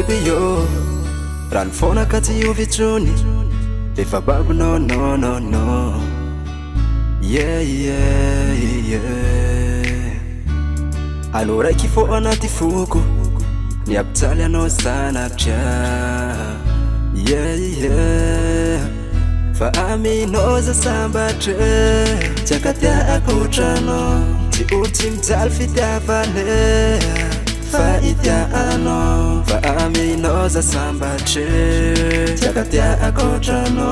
baby yo ran fona ka tsy ovitsony efa babo no no no no yeah yeah yeah alo raiky fo anaty foko ni abitsaly anao sanatria yeah yeah fa aminao za sambatre tsy akatia akotrano tsy olo tsy mijaly fitiavane fa itiano fa aminao za sambatre tsy akatia akotrano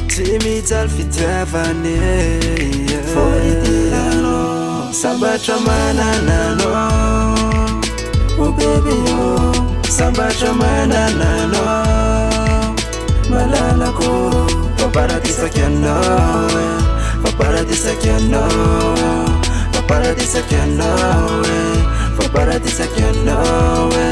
tsy mijaly fitiavane fo itiano sambatra mananano oh baby yo sambatra mananano malalako paparadisa kianawe paparadisa kianawe paparadisa kianawe paparadisa kianawe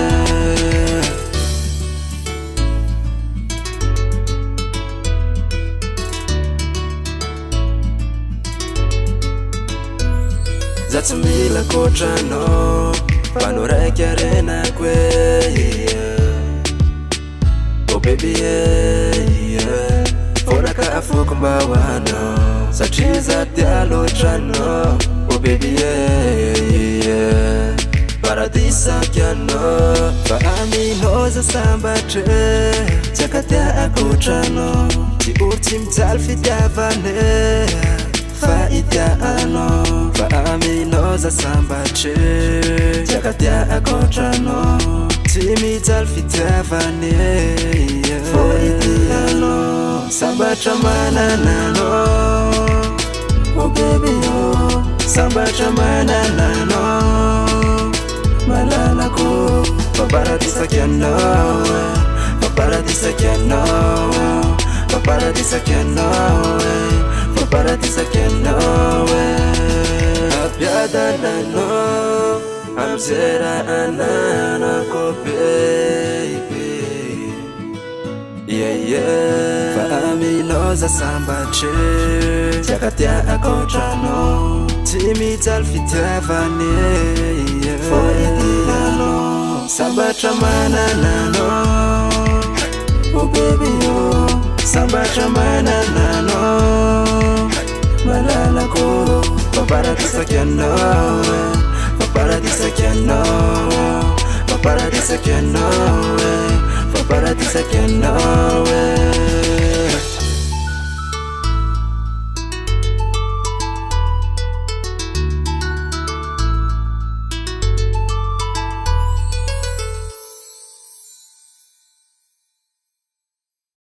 zatsumila kotrano pano raiky arenakwe oh baby yeah fonaka afoko mbawano satria zatia lotrano oh baby yeah paradisa kiano fa aminao za sambatre tsy akatia akotrano tsy olo tsy mijaly fitiavane fa itiano fa aminao za sambatre tsy akatia akotrano tsy mijaly fitiavane fo itiano sambatra mananano oh baby yo sambatra mananano malalako paparadisa kianawe paparadisa kianawe paparadisa kianawe paparadisa kianawe apiadanano amzera ananako baby yeah yeah fa aminao za sambatre tsy akatia akotrano tsy mijaly fitiavane fo itiano sambatra mananano oh baby yo sambatra mananano malalako paparadisa kianawe paparadisa kianawe paparadisa kianawe paparadisa kianawe